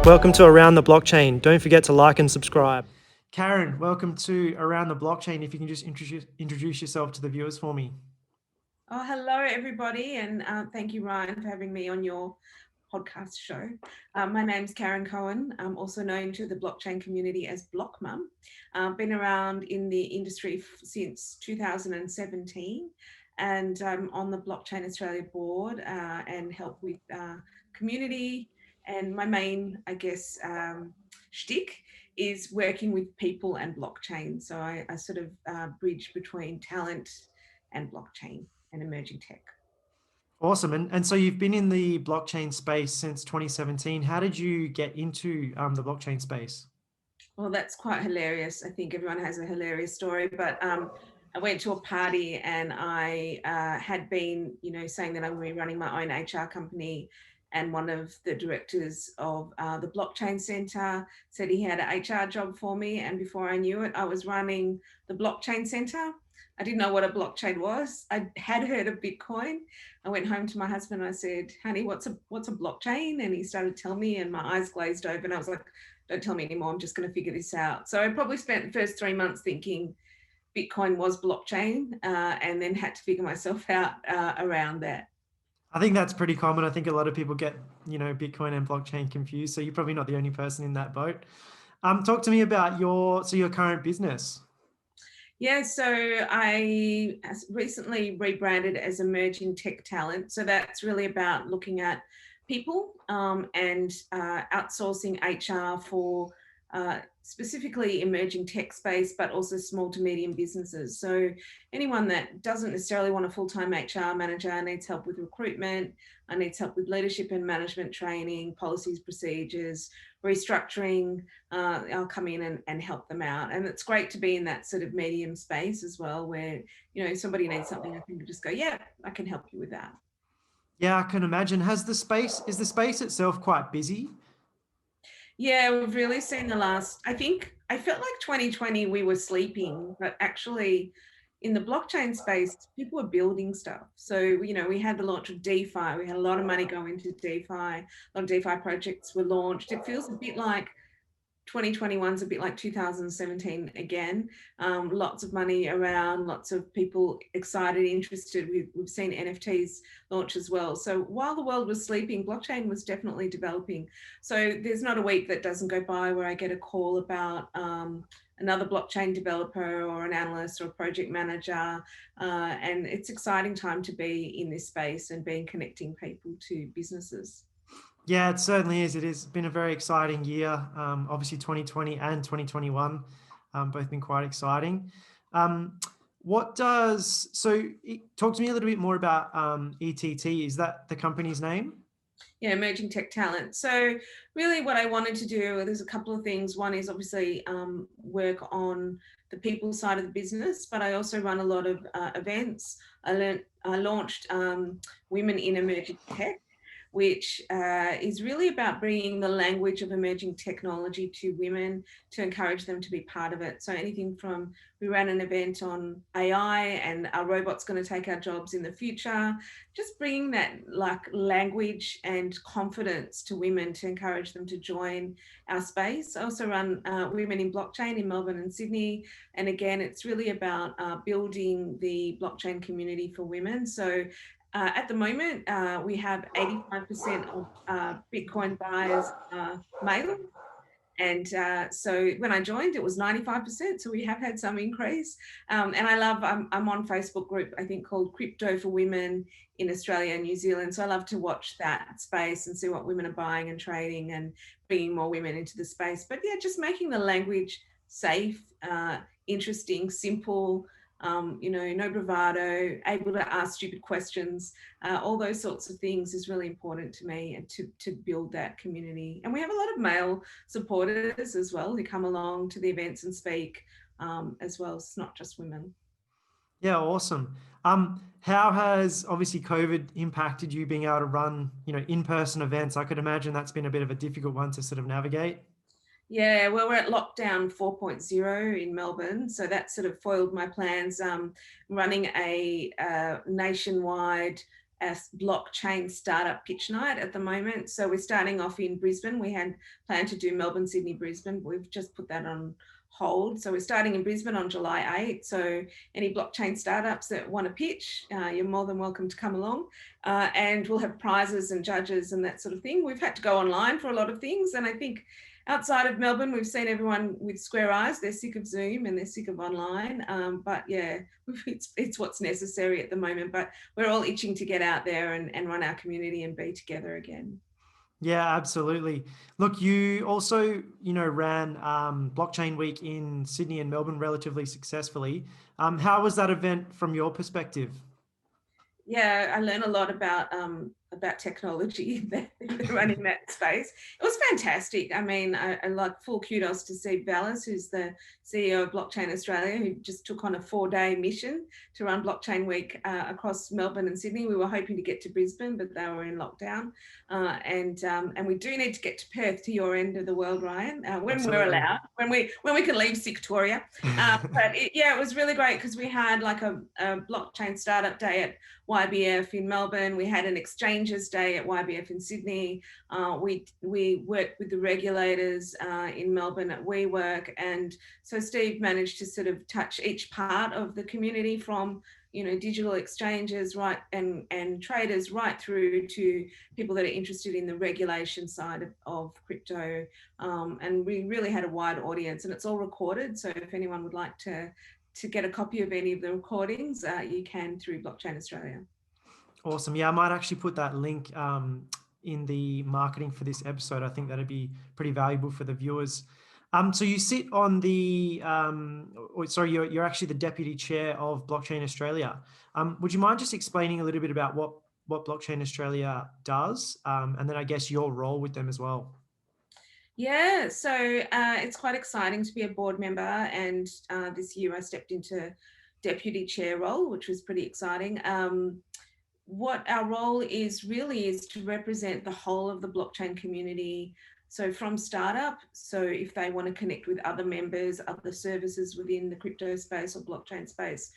Welcome to Around the Blockchain. Don't forget to like and subscribe. Karen, welcome to Around the Blockchain. If you can just introduce yourself to the viewers for me. Oh, hello, everybody, and thank you, Ryan, for having me on your podcast show. My name's Karen Cohen. I'm also known to the blockchain community as Block Mum. I've been around in the industry since 2017, and I'm on the Blockchain Australia board and help with community. And my main, shtick is working with people and blockchain. So I sort of bridge between talent and blockchain and emerging tech. Awesome. And so you've been in the blockchain space since 2017. How did you get into the blockchain space? Well, that's quite hilarious. I think everyone has a hilarious story, but I went to a party and I had been, saying that I'm going to be running my own HR company. And one of the directors of the Blockchain Centre said he had an HR job for me. And before I knew it, I was running the Blockchain Centre. I didn't know what a blockchain was. I had heard of Bitcoin. I went home to my husband and I said, honey, what's a blockchain? And he started telling me and my eyes glazed over and I was like, don't tell me anymore. I'm just going to figure this out. So I probably spent the first 3 months thinking Bitcoin was blockchain and then had to figure myself out around that. I think that's pretty common. I think a lot of people get, Bitcoin and blockchain confused. So you're probably not the only person in that boat. Talk to me about your current business. Yeah, so I recently rebranded as Emerging Tech Talent. So that's really about looking at people and outsourcing HR for specifically emerging tech space, but also small to medium businesses. So anyone that doesn't necessarily want a full-time HR manager, needs help with recruitment, needs help with leadership and management training, policies, procedures, restructuring, I'll come in and help them out. And it's great to be in that sort of medium space as well, where, somebody needs something, I can just go, yeah, I can help you with that. Yeah, I can imagine. Is the space itself quite busy? Yeah, we've really seen I felt like 2020 we were sleeping, but actually in the blockchain space, people were building stuff. So, we had the launch of DeFi. We had a lot of money go into DeFi. A lot of DeFi projects were launched. It feels a bit like 2021 is a bit like 2017 again. Lots of money around, lots of people excited, interested. We've seen NFTs launch as well. So while the world was sleeping, blockchain was definitely developing. So there's not a week that doesn't go by where I get a call about another blockchain developer or an analyst or a project manager. And it's an exciting time to be in this space and being connecting people to businesses. Yeah, it certainly is. It has been a very exciting year. Obviously 2020 and 2021, both been quite exciting. Talk to me a little bit more about ETT. Is that the company's name? Yeah, Emerging Tech Talent. So really what I wanted to do, there's a couple of things. One is obviously work on the people side of the business, but I also run a lot of events. I launched Women in Emerging Tech, which is really about bringing the language of emerging technology to women to encourage them to be part of it. So anything from, we ran an event on AI and are robots going to take our jobs in the future, just bringing that language and confidence to women to encourage them to join our space. I also run Women in Blockchain in Melbourne and Sydney. And again, it's really about building the blockchain community for women. So at the moment, we have 85% of Bitcoin buyers male. And so when I joined, it was 95%. So we have had some increase. And I love, I'm on Facebook group, I think called Crypto for Women in Australia and New Zealand. So I love to watch that space and see what women are buying and trading and bringing more women into the space. But yeah, just making the language safe, interesting, simple, no bravado, able to ask stupid questions, all those sorts of things is really important to me and to build that community. And we have a lot of male supporters as well who come along to the events and speak as well. It's not just women. Yeah, awesome. How has obviously COVID impacted you being able to run, in-person events? I could imagine that's been a bit of a difficult one to sort of navigate. Yeah, well, we're at lockdown 4.0 in Melbourne, so that sort of foiled my plans. Running a nationwide a blockchain startup pitch night at the moment. So we're starting off in Brisbane. We had planned to do Melbourne, Sydney, Brisbane. We've just put that on hold. So we're starting in Brisbane on July 8th. So any blockchain startups that want to pitch, you're more than welcome to come along. And we'll have prizes and judges and that sort of thing. We've had to go online for a lot of things. And I think outside of Melbourne, we've seen everyone with square eyes. They're sick of Zoom and they're sick of online. But yeah, it's what's necessary at the moment. But we're all itching to get out there and run our community and be together again. Yeah, absolutely. Look, you also, ran Blockchain Week in Sydney and Melbourne relatively successfully. How was that event from your perspective? Yeah, I learned a lot about technology running that space. It was fantastic. I mean, I like full kudos to Steve Vallis, who's the CEO of Blockchain Australia, who just took on a 4-day mission to run Blockchain Week across Melbourne and Sydney. We were hoping to get to Brisbane, but they were in lockdown. And we do need to get to Perth, to your end of the world, Ryan, when Absolutely. we're allowed, when we can leave Victoria. But it was really great because we had like a blockchain startup day at YBF in Melbourne. We had an exchanges day at YBF in Sydney. We worked with the regulators in Melbourne at WeWork, and so Steve managed to sort of touch each part of the community, from digital exchanges and traders right through to people that are interested in the regulation side of crypto. And we really had a wide audience, and it's all recorded. So if anyone would like to get a copy of any of the recordings, you can through Blockchain Australia. Awesome. Yeah, I might actually put that link in the marketing for this episode. I think that'd be pretty valuable for the viewers. So you sit on the, you're actually the deputy chair of Blockchain Australia. Would you mind just explaining a little bit about what Blockchain Australia does, and then I guess your role with them as well? Yeah, so it's quite exciting to be a board member, and this year I stepped into deputy chair role, which was pretty exciting. What our role is really is to represent the whole of the blockchain community. So from startup, so if they want to connect with other members, other services within the crypto space or blockchain space,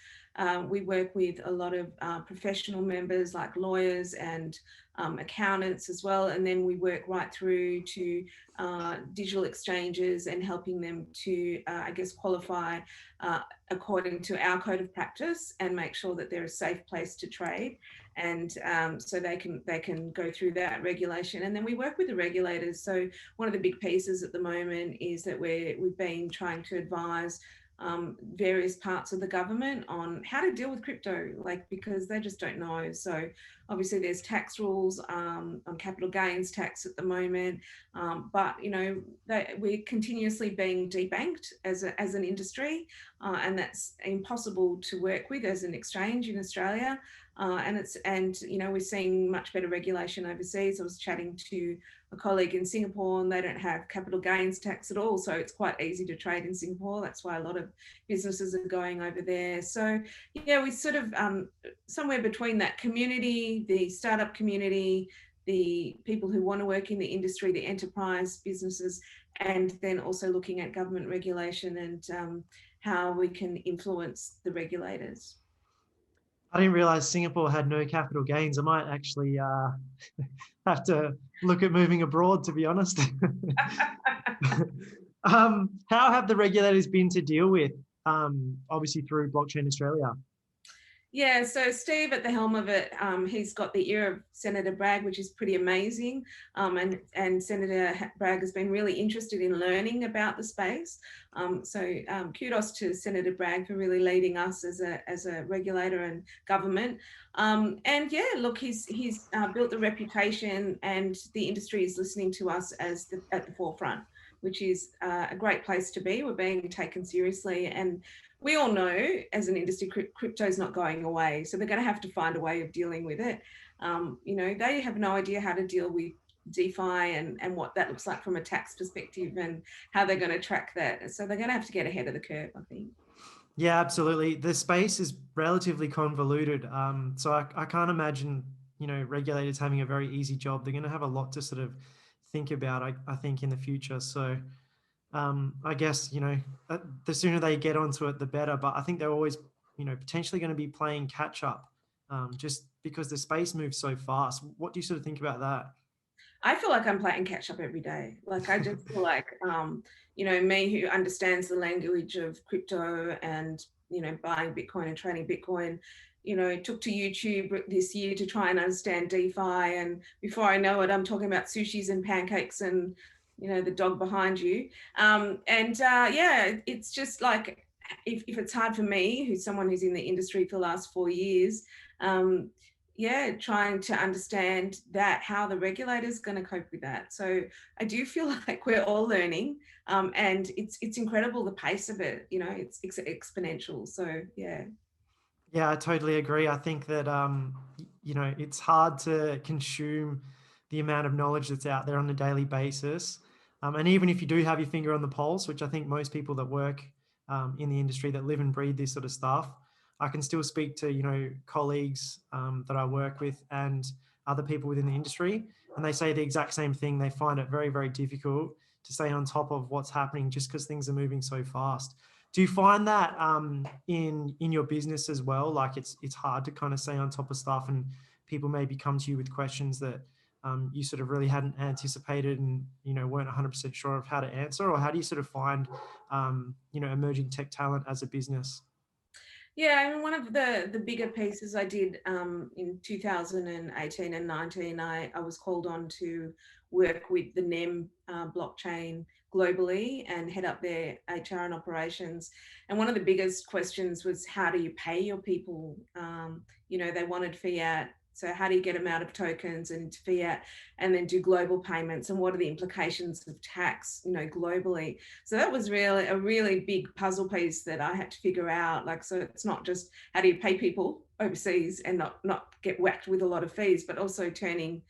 we work with a lot of professional members like lawyers and accountants as well. And then we work right through to digital exchanges and helping them to, qualify according to our code of practice and make sure that they're a safe place to trade. And so they can go through that regulation. And then we work with the regulators. So one of the big pieces at the moment is that we've been trying to advise various parts of the government on how to deal with crypto, because they just don't know. So obviously there's tax rules on capital gains tax at the moment, but we're continuously being debanked as an industry, and that's impossible to work with as an exchange in Australia. And we're seeing much better regulation overseas. I was chatting to a colleague in Singapore, and they don't have capital gains tax at all. So it's quite easy to trade in Singapore. That's why a lot of businesses are going over there. So yeah, we sort of somewhere between that community, the startup community, the people who want to work in the industry, the enterprise businesses, and then also looking at government regulation and how we can influence the regulators. I didn't realize Singapore had no capital gains. I might actually have to look at moving abroad, to be honest. How have the regulators been to deal with, obviously through Blockchain Australia? Yeah, so Steve at the helm of it, he's got the ear of Senator Bragg, which is pretty amazing. And Senator Bragg has been really interested in learning about the space. So kudos to Senator Bragg for really leading us as a regulator and government. And yeah, look, he's built the reputation, and the industry is listening to us as at the forefront, which is a great place to be. We're being taken seriously, and we all know as an industry, crypto is not going away. So they're going to have to find a way of dealing with it. They have no idea how to deal with DeFi and what that looks like from a tax perspective and how they're going to track that. So they're going to have to get ahead of the curve, I think. Yeah, absolutely. The space is relatively convoluted. So I can't imagine, regulators having a very easy job. They're going to have a lot to sort of think about, I think, in the future. So I guess, the sooner they get onto it, the better. But I think they're always, potentially going to be playing catch up just because the space moves so fast. What do you sort of think about that? I feel like I'm playing catch up every day. Like I just feel like, me who understands the language of crypto and, buying Bitcoin and trading Bitcoin, took to YouTube this year to try and understand DeFi. And before I know it, I'm talking about sushis and pancakes and, the dog behind you. It's just like, if it's hard for me, who's someone who's in the industry for the last 4 years, trying to understand that, how the regulator's going to cope with that. So I do feel like we're all learning, and it's incredible the pace of it. It's exponential. So yeah. Yeah, I totally agree. I think that it's hard to consume the amount of knowledge that's out there on a daily basis. And even if you do have your finger on the pulse, which I think most people that work in the industry that live and breathe this sort of stuff, I can still speak to, colleagues that I work with and other people within the industry, and they say the exact same thing. They find it very, very difficult to stay on top of what's happening just because things are moving so fast. Do you find that in your business as well? Like it's hard to kind of stay on top of stuff, and people maybe come to you with questions that you sort of really hadn't anticipated and weren't 100% sure of how to answer, or how do you sort of find emerging tech talent as a business? Yeah, I mean, one of the bigger pieces I did in 2018 and 19, I was called on to work with the NEM blockchain globally and head up their HR and operations. And one of the biggest questions was, how do you pay your people? They wanted fiat. So how do you get them out of tokens and into fiat, and then do global payments? And what are the implications of tax, globally? So that was really a really big puzzle piece that I had to figure out. Like, so it's not just how do you pay people overseas and not get whacked with a lot of fees, but also turning,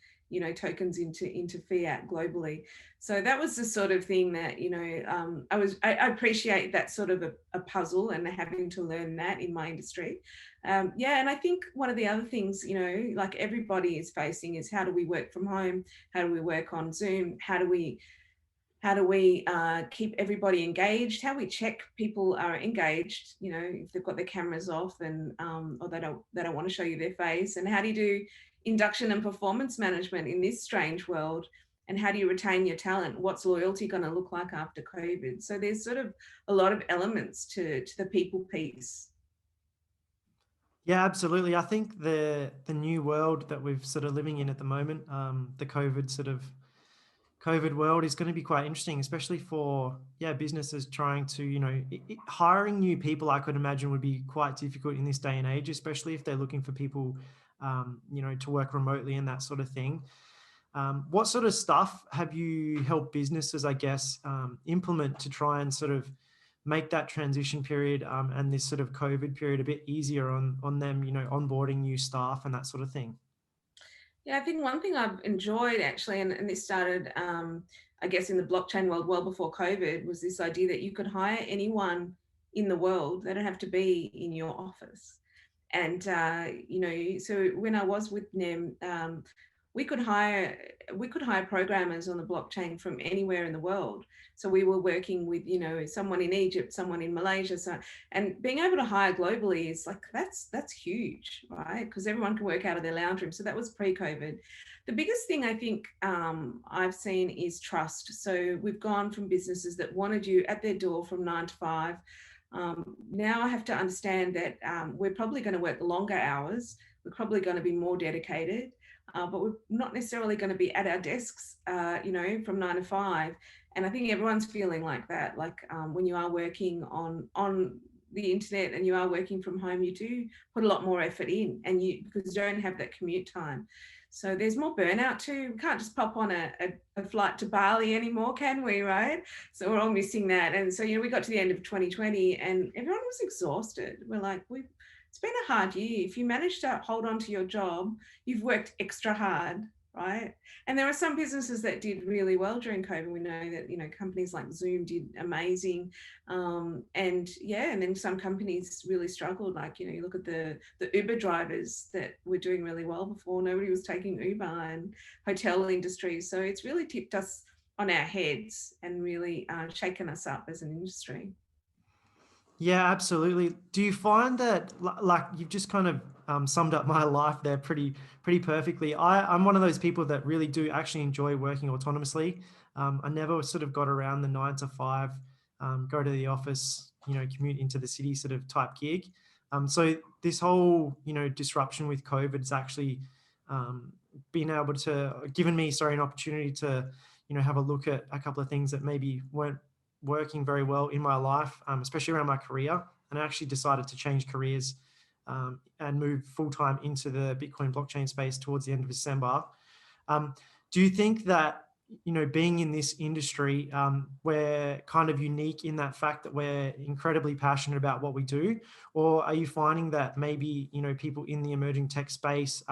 tokens into fiat globally. So that was the sort of thing that, I appreciate that sort of a puzzle and having to learn that in my industry. And I think one of the other things, like everybody is facing, is how do we work from home? How do we work on Zoom? How do we keep everybody engaged? How we check people are engaged, if they've got their cameras off and or they don't want to show you their face? And how do you do induction and performance management in this strange world? And how do you retain your talent? What's loyalty going to look like after COVID? So there's sort of a lot of elements to the people piece. Yeah, absolutely. I think the new world that we're sort of living in at the moment, the COVID world, is going to be quite interesting, especially for businesses trying to hiring new people. I could imagine would be quite difficult in this day and age, especially if they're looking for people to work remotely and that sort of thing. What sort of stuff have you helped businesses, I guess, implement to try and sort of make that transition period and this sort of COVID period a bit easier on them, onboarding new staff and that sort of thing? Yeah, I think one thing I've enjoyed actually, and this started, I guess, in the blockchain world well before COVID, was this idea that you could hire anyone in the world. They don't have to be in your office. And, so when I was with NEM, we could hire programmers on the blockchain from anywhere in the world. So we were working with, someone in Egypt, someone in Malaysia. So, and being able to hire globally is like, that's huge, right? Because everyone can work out of their lounge room. So that was pre-COVID. The biggest thing I think I've seen is trust. So we've gone from businesses that wanted you at their door from 9 to 5. Now I have to understand that we're probably going to work longer hours. We're probably going to be more dedicated. But we're not necessarily going to be at our desks, from 9 to 5. And I think everyone's feeling like that. Like when you are working on the internet and you are working from home, you do put a lot more effort in, and because you don't have that commute time. So there's more burnout too. We can't just pop on a flight to Bali anymore, can we, right? So we're all missing that. And so, we got to the end of 2020 and everyone was exhausted. We're like, it's been a hard year. If you manage to hold on to your job, you've worked extra hard, right? And there are some businesses that did really well during COVID. We know that, companies like Zoom did amazing. And then some companies really struggled. Like, you look at the Uber drivers that were doing really well before. Nobody was taking Uber, and hotel industry. So it's really tipped us on our heads and really shaken us up as an industry. Yeah, absolutely. Do you find that, like, you've just kind of summed up my life there pretty perfectly. I'm one of those people that really do actually enjoy working autonomously. I never sort of got around the 9 to 5, go to the office, commute into the city sort of type gig. So this whole, disruption with COVID has actually been able to given me, an opportunity to, have a look at a couple of things that maybe weren't working very well in my life, especially around my career. And I actually decided to change careers and move full-time into the Bitcoin blockchain space towards the end of December. Do you think that, being in this industry, we're kind of unique in that fact that we're incredibly passionate about what we do? Or are you finding that maybe, people in the emerging tech space,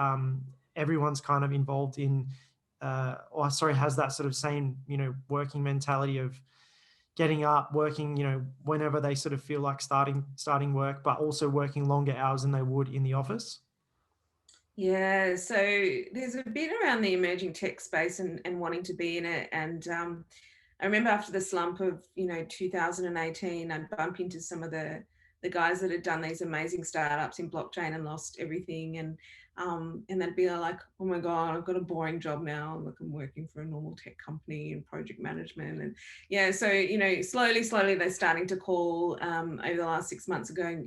everyone's kind of involved in, has that sort of same, working mentality of getting up, working, whenever they sort of feel like starting work, but also working longer hours than they would in the office? Yeah, so there's a bit around the emerging tech space and wanting to be in it. And I remember after the slump of 2018, I'd bump into some of the guys that had done these amazing startups in blockchain and lost everything, and they'd be like, oh my god, I've got a boring job now, like I'm working for a normal tech company in project management. And yeah, so slowly they're starting to call over the last 6 months ago,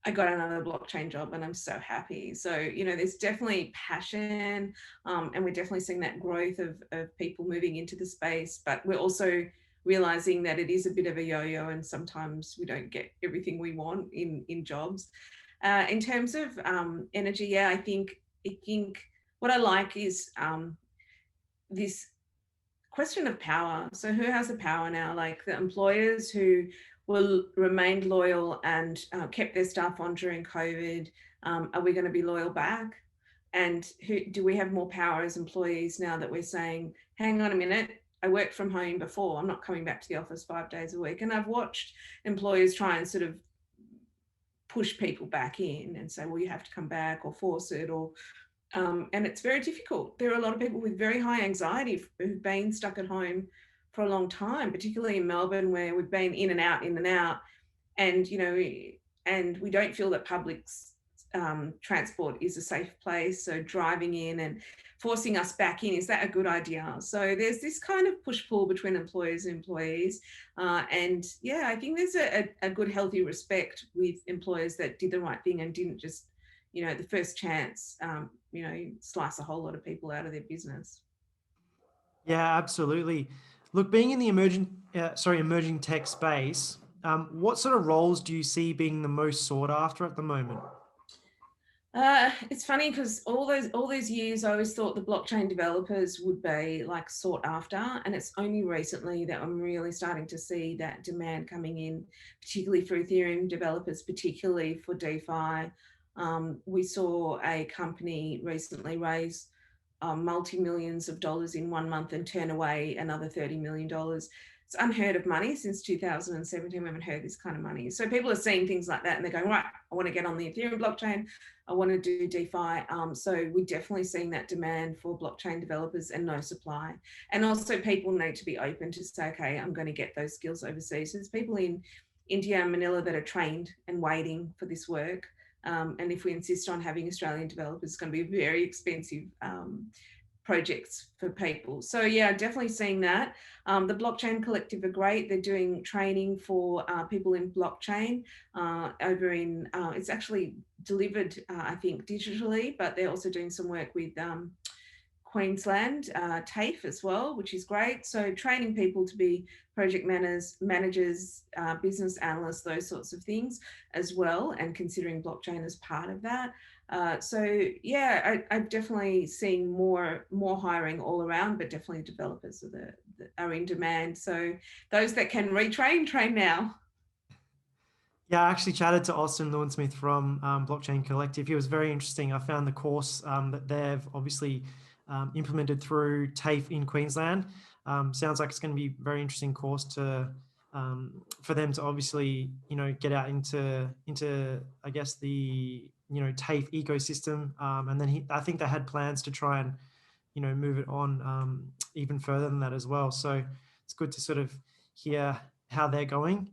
I got another blockchain job and I'm so happy. So, there's definitely passion, and we're definitely seeing that growth of people moving into the space, but we're also realizing that it is a bit of a yo-yo and sometimes we don't get everything we want in jobs. In terms of energy, yeah, I think what I like is this question of power. So who has the power now? Like the employers who remained loyal and kept their staff on during COVID. Are we going to be loyal back? And do we have more power as employees now that we're saying, hang on a minute, I worked from home before, I'm not coming back to the office 5 days a week. And I've watched employers try and sort of push people back in and say, well, you have to come back, or force it, or and it's very difficult. There are a lot of people with very high anxiety who've been stuck at home for a long time, particularly in Melbourne, where we've been in and out, and and we don't feel that public transport is a safe place. So driving in and forcing us back in, is that a good idea? So there's this kind of push-pull between employers and employees, and yeah, I think there's a good, healthy respect with employers that did the right thing and didn't just, the first chance, slice a whole lot of people out of their business. Yeah, absolutely. Look, being in the emerging tech space, what sort of roles do you see being the most sought after at the moment? It's funny because all those years I always thought the blockchain developers would be like sought after, and it's only recently that I'm really starting to see that demand coming in, particularly for Ethereum developers, particularly for DeFi. We saw a company recently raise multi-millions of dollars in 1 month and turn away another $30 million. It's unheard of money since 2017. We haven't heard this kind of money. So people are seeing things like that and they're going, right, I want to get on the Ethereum blockchain. I want to do DeFi. So we're definitely seeing that demand for blockchain developers and no supply. And also people need to be open to say, okay, I'm going to get those skills overseas. So there's people in India and Manila that are trained and waiting for this work. And if we insist on having Australian developers, it's going to be very expensive projects for people. So yeah, definitely seeing that. The Blockchain Collective are great. They're doing training for people in blockchain over in, it's actually delivered, I think, digitally, but they're also doing some work with Queensland, TAFE as well, which is great. So training people to be project managers, business analysts, those sorts of things as well, and considering blockchain as part of that. So yeah, I'm definitely seeing more hiring all around, but definitely developers are in demand. So those that can retrain, train now. Yeah, I actually chatted to Austin Lewin-Smith from Blockchain Collective. He was very interesting. I found the course that they've obviously implemented through TAFE in Queensland. Sounds like it's going to be a very interesting course to for them to obviously, get out into I guess the TAFE ecosystem, and then I think they had plans to try and move it on even further than that as well. So it's good to sort of hear how they're going.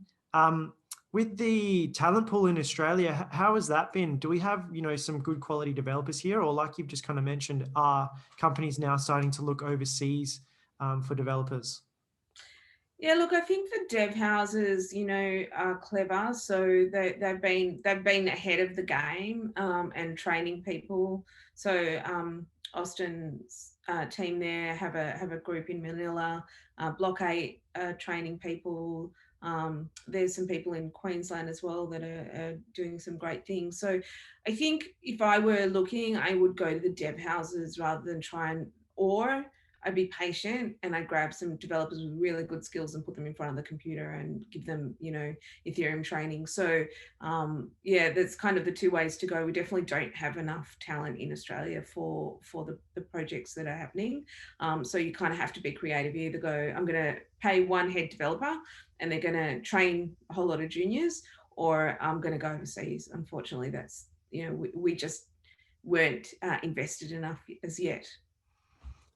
With the talent pool in Australia, how has that been? Do we have, some good quality developers here, or like you've just kind of mentioned, are companies now starting to look overseas for developers? Yeah, look, I think the dev houses, are clever. So they've been ahead of the game and training people. So Austin's team there have a group in Manila, Block 8 training people. There's some people in Queensland as well that are doing some great things. So I think if I were looking, I would go to the dev houses rather than or I'd be patient and I'd grab some developers with really good skills and put them in front of the computer and give them, Ethereum training. So yeah, that's kind of the two ways to go. We definitely don't have enough talent in Australia for the projects that are happening. So you kind of have to be creative. You either go, I'm going to pay one head developer and they're going to train a whole lot of juniors, or I'm going to go overseas. Unfortunately, that's, we just weren't invested enough as yet.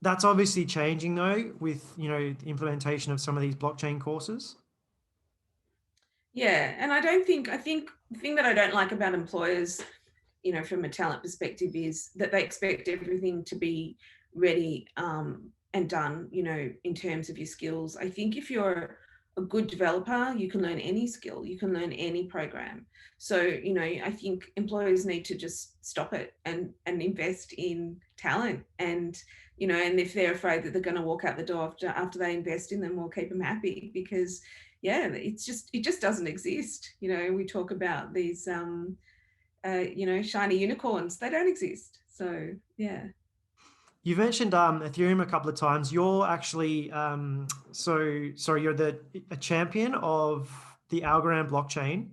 That's obviously changing though with, the implementation of some of these blockchain courses. Yeah, and I think the thing that I don't like about employers, from a talent perspective, is that they expect everything to be ready and done, in terms of your skills. I think if you're a good developer, you can learn any skill, you can learn any program. So, I think employers need to just stop it and invest in talent. And, and if they're afraid that they're going to walk out the door after they invest in them, we'll keep them happy, because yeah, it just doesn't exist. We talk about these, shiny unicorns. They don't exist. So yeah. You've mentioned Ethereum a couple of times. You're actually you're a champion of the Algorand blockchain.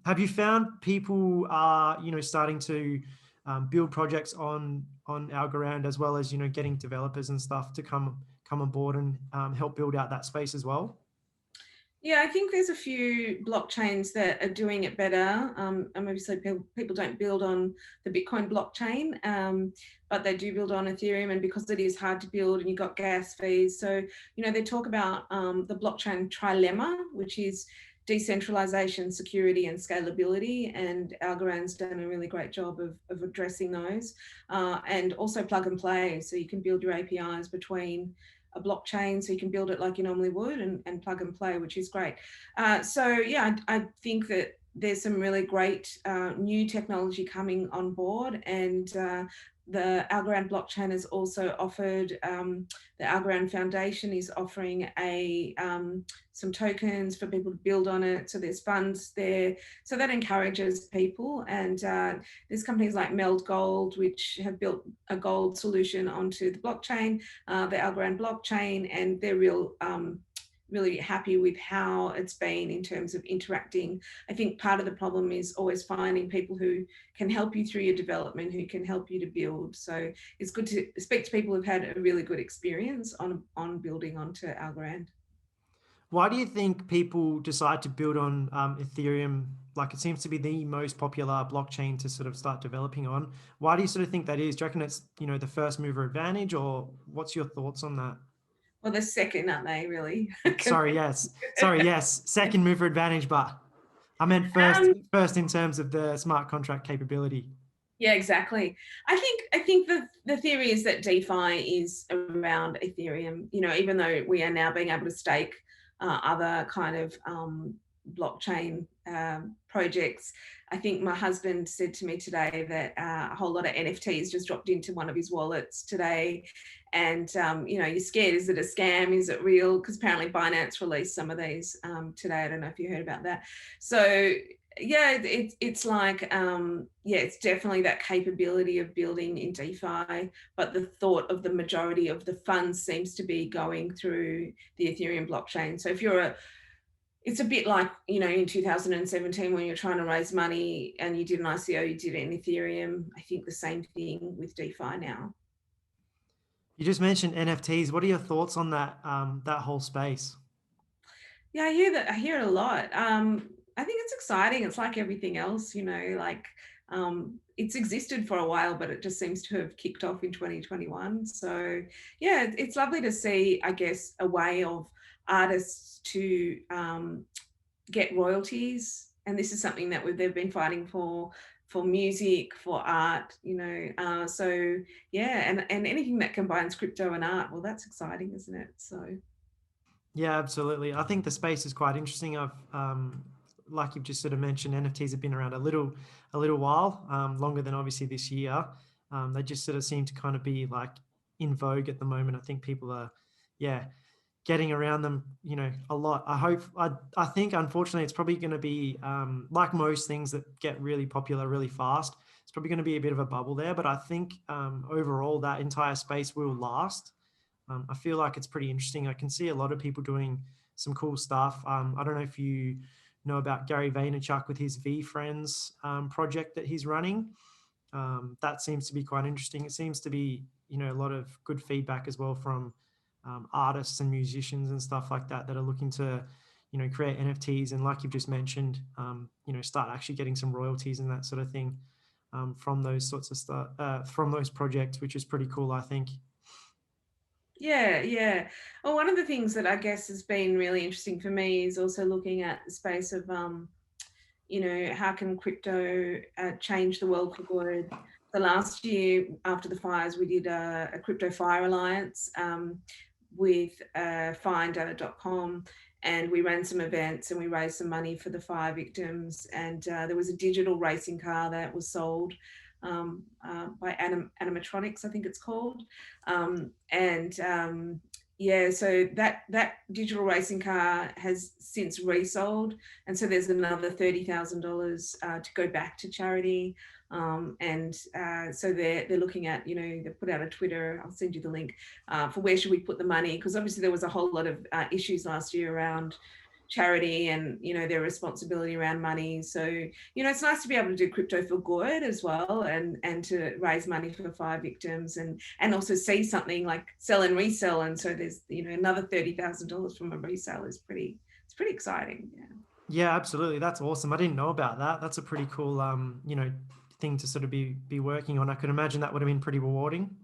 Have you found people are starting to build projects on Algorand, as well as getting developers and stuff to come on board and help build out that space as well? Yeah, I think there's a few blockchains that are doing it better. And obviously people don't build on the Bitcoin blockchain, but they do build on Ethereum, and because it is hard to build and you've got gas fees. So, they talk about the blockchain trilemma, which is decentralization, security, and scalability. And Algorand's done a really great job of addressing those. And also plug and play. So you can build your APIs between a blockchain, so you can build it like you normally would and plug and play, which is great. So yeah, I think that there's some really great new technology coming on board, and the Algorand blockchain has also offered, the Algorand Foundation is offering some tokens for people to build on it. So there's funds there. So that encourages people. And there's companies like Meld Gold, which have built a gold solution onto the blockchain, the Algorand blockchain, and they're really happy with how it's been in terms of interacting. I think part of the problem is always finding people who can help you through your development, who can help you to build. So it's good to speak to people who've had a really good experience on building onto Algorand. Why do you think people decide to build on Ethereum? Like, it seems to be the most popular blockchain to sort of start developing on. Why do you sort of think that is? Do you reckon it's, the first mover advantage, or what's your thoughts on that? Well, they're second, aren't they, really? Sorry, yes. Second mover advantage, but I meant first in terms of the smart contract capability. Yeah, exactly. I think the theory is that DeFi is around Ethereum, even though we are now being able to stake other kind of blockchain projects. I think my husband said to me today that a whole lot of NFTs just dropped into one of his wallets today. And, you're scared, is it a scam? Is it real? Because apparently Binance released some of these today. I don't know if you heard about that. So yeah, it's like, it's definitely that capability of building in DeFi, but the thought of the majority of the funds seems to be going through the Ethereum blockchain. So if it's a bit like, in 2017 when you're trying to raise money and you did an ICO, you did it in Ethereum. I think the same thing with DeFi now. You just mentioned NFTs. What are your thoughts on that whole space? Yeah, I hear it a lot. I think it's exciting. It's like everything else, it's existed for a while, but it just seems to have kicked off in 2021. So yeah, it's lovely to see, I guess, a way of artists to get royalties. And this is something that they've been fighting for music, for art, so yeah, and anything that combines crypto and art, well, that's exciting, isn't it? So Yeah, absolutely. I think the space is quite interesting. Like you've just sort of mentioned, NFTs have been around a little while, longer than obviously this year. They just sort of seem to kind of be like in vogue at the moment. I think people are, yeah, getting around them, a lot. I think unfortunately it's probably going to be like most things that get really popular really fast. It's probably going to be a bit of a bubble there, but I think overall that entire space will last. I feel like it's pretty interesting. I can see a lot of people doing some cool stuff. I don't know if you know about Gary Vaynerchuk with his VFriends project that he's running. That seems to be quite interesting. It seems to be, a lot of good feedback as well from artists and musicians and stuff like that that are looking to, create NFTs and, like you've just mentioned, start actually getting some royalties and that sort of thing from those sorts of stuff, from those projects, which is pretty cool, I think. yeah. Well, one of the things that I guess has been really interesting for me is also looking at the space of how can crypto change the world for good. So last year, after the fires, we did a crypto fire alliance with finder.com, and we ran some events and we raised some money for the fire victims. And there was a digital racing car that was sold by animatronics, I think it's called. Yeah, so that digital racing car has since resold, and so there's another $30,000 to go back to charity. So they're looking at, they put out a Twitter, I'll send you the link, for where should we put the money, because obviously there was a whole lot of issues last year around charity and their responsibility around money. So it's nice to be able to do crypto for good as well, and to raise money for the fire victims, and also see something like sell and resell. And so there's another $30,000 from a resale is pretty exciting. Yeah, absolutely. That's awesome. I didn't know about that. That's a pretty cool thing to sort of be working on. I could imagine that would have been pretty rewarding.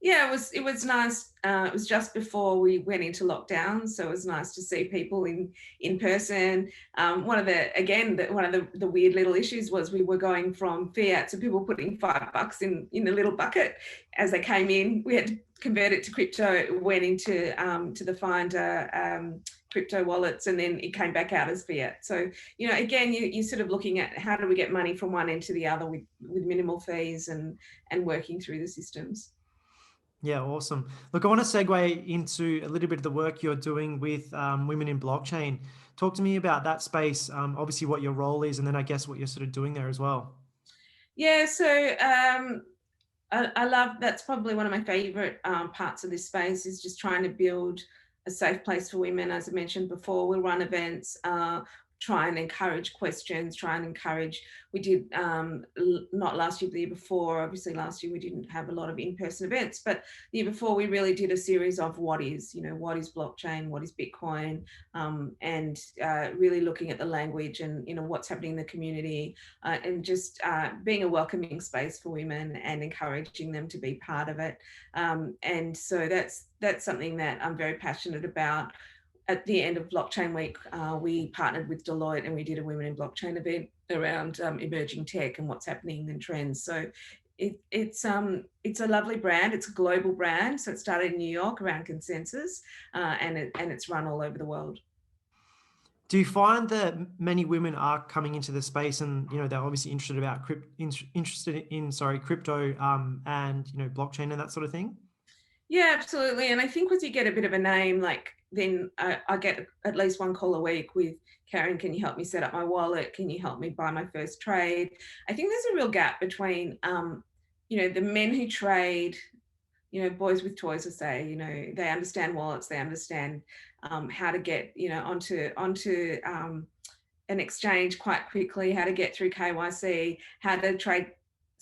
Yeah, it was nice. It was just before we went into lockdown, so it was nice to see people in person. One of the weird little issues was we were going from fiat, so people putting $5 in the little bucket as they came in. We had to convert it to crypto. It went into to the Finder crypto wallets, and then it came back out as fiat. So again, you're sort of looking at how do we get money from one end to the other with minimal fees and working through the systems. Yeah, awesome. Look, I want to segue into a little bit of the work you're doing with women in blockchain. Talk to me about that space, obviously what your role is, and then I guess what you're sort of doing there as well. Yeah, so I love, that's probably one of my favorite parts of this space, is just trying to build a safe place for women. As I mentioned before, we'll run events, try and encourage questions, we did not last year, but the year before. Obviously last year we didn't have a lot of in-person events, but the year before we really did a series of what is blockchain, what is Bitcoin, and really looking at the language and what's happening in the community, and just being a welcoming space for women and encouraging them to be part of it. And so that's something that I'm very passionate about. At the end of Blockchain Week, we partnered with Deloitte and we did a Women in Blockchain event around emerging tech and what's happening and trends. So it's a lovely brand. It's a global brand. So it started in New York around consensus, and it's run all over the world. Do you find that many women are coming into the space and they're obviously interested in crypto and blockchain and that sort of thing? Yeah, absolutely. And I think once you get a bit of a name, like then I get at least one call a week with, Karen, can you help me set up my wallet? Can you help me buy my first trade? I think there's a real gap between, the men who trade, boys with toys, I say, they understand wallets, they understand how to get, onto an exchange quite quickly, how to get through KYC, how to trade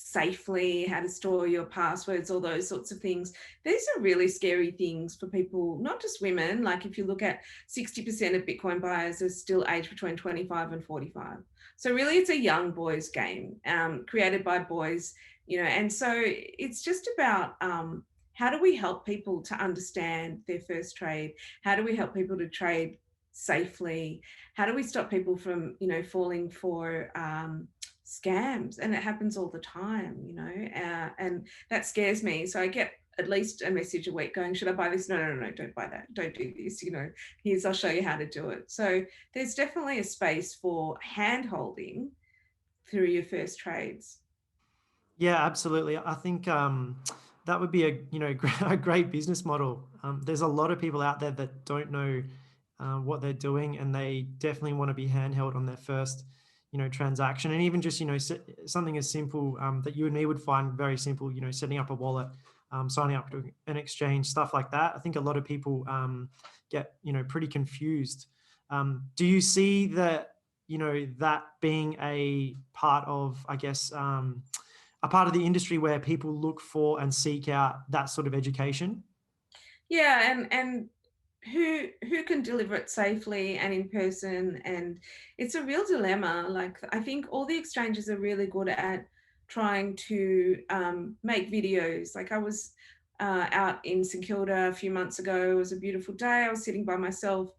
safely, how to store your passwords, all those sorts of things. These are really scary things for people, not just women. Like if you look at 60% of Bitcoin buyers are still aged between 25 and 45. So really it's a young boys game, created by boys, and so it's just about how do we help people to understand their first trade? How do we help people to trade safely? How do we stop people from, falling for scams? And it happens all the time, and that scares me. So I get at least a message a week going, should I buy this? No, don't buy that. Don't do this. I'll show you how to do it. So there's definitely a space for hand holding through your first trades. Yeah, absolutely. I think that would be a great business model. There's a lot of people out there that don't know what they're doing, and they definitely want to be handheld on their first transaction. And even just something as simple that you and me would find very simple, setting up a wallet, signing up to an exchange, stuff like that. I think a lot of people get pretty confused. Do you see that that being a part of, I guess, a part of the industry where people look for and seek out that sort of education? Yeah, and who can deliver it safely and in person? And it's a real dilemma. Like, I think all the exchanges are really good at trying to make videos. Like, I was out in St Kilda a few months ago. It was a beautiful day. I was sitting by myself,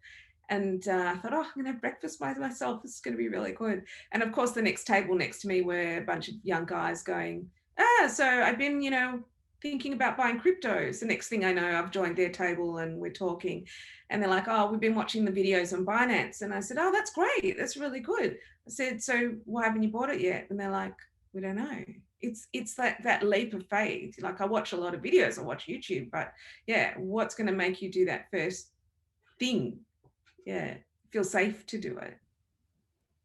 and I thought, I'm going to have breakfast by myself. This is going to be really good. And of course, the next table next to me were a bunch of young guys going, so I've been, thinking about buying cryptos. The next thing I know, I've joined their table and we're talking. And they're like, oh, we've been watching the videos on Binance. And I said, oh, that's great. That's really good. I said, so why haven't you bought it yet? And they're like, we don't know. It's that leap of faith. Like, I watch a lot of videos, I watch YouTube, but yeah, what's going to make you do that first thing? Yeah, feel safe to do it.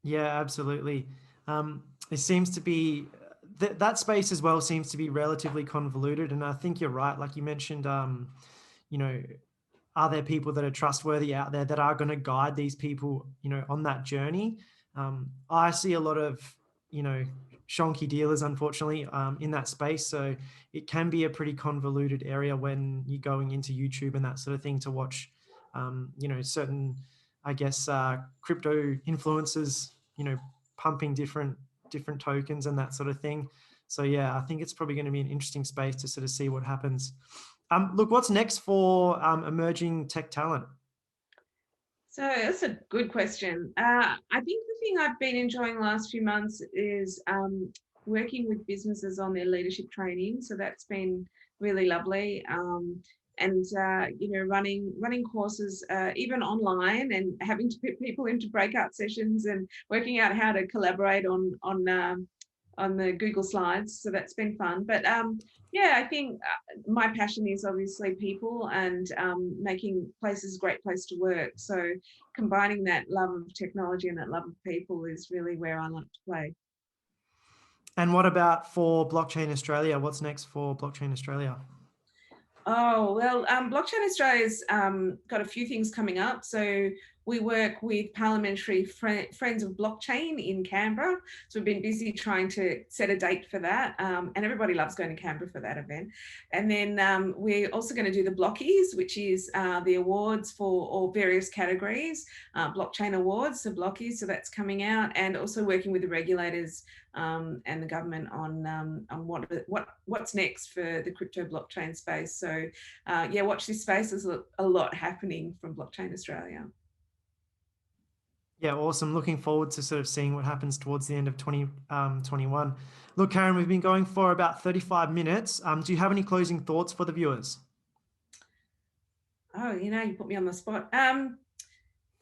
Yeah, absolutely. It seems to be that space as well seems to be relatively convoluted. And I think you're right. Like you mentioned, are there people that are trustworthy out there that are going to guide these people, on that journey? I see a lot of, shonky dealers, unfortunately, in that space. So it can be a pretty convoluted area when you're going into YouTube and that sort of thing to watch, certain, I guess, crypto influencers, pumping different tokens and that sort of thing. So yeah, I think it's probably going to be an interesting space to sort of see what happens. Look, what's next for emerging tech talent? So that's a good question. I think the thing I've been enjoying the last few months is working with businesses on their leadership training. So that's been really lovely. And running courses even online, and having to put people into breakout sessions and working out how to collaborate on the Google Slides. So that's been fun. But yeah, I think my passion is obviously people, and making places a great place to work. So combining that love of technology and that love of people is really where I like to play. And what about for Blockchain Australia? What's next for Blockchain Australia? Oh, well, Blockchain Australia's got a few things coming up. So we work with Parliamentary Friends of Blockchain in Canberra. So we've been busy trying to set a date for that. And everybody loves going to Canberra for that event. And then we're also going to do the Blockies, which is the awards for all various categories, blockchain awards, so Blockies. So that's coming out, and also working with the regulators and the government on what's next for the crypto blockchain space. So yeah, watch this space. There's a lot happening from Blockchain Australia. Yeah, awesome. Looking forward to sort of seeing what happens towards the end of 2021. Look, Karen, we've been going for about 35 minutes. Do you have any closing thoughts for the viewers? Oh, you put me on the spot.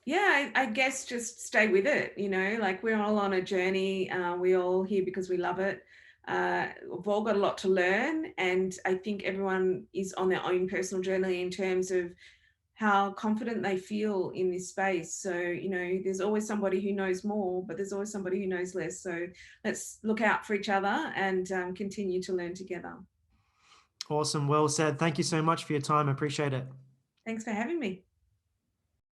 Yeah, I guess just stay with it. Like, we're all on a journey. We're all here because we love it. We've all got a lot to learn, and I think everyone is on their own personal journey in terms of how confident they feel in this space. So, there's always somebody who knows more, but there's always somebody who knows less. So let's look out for each other and continue to learn together. Awesome. Well said. Thank you so much for your time. I appreciate it. Thanks for having me.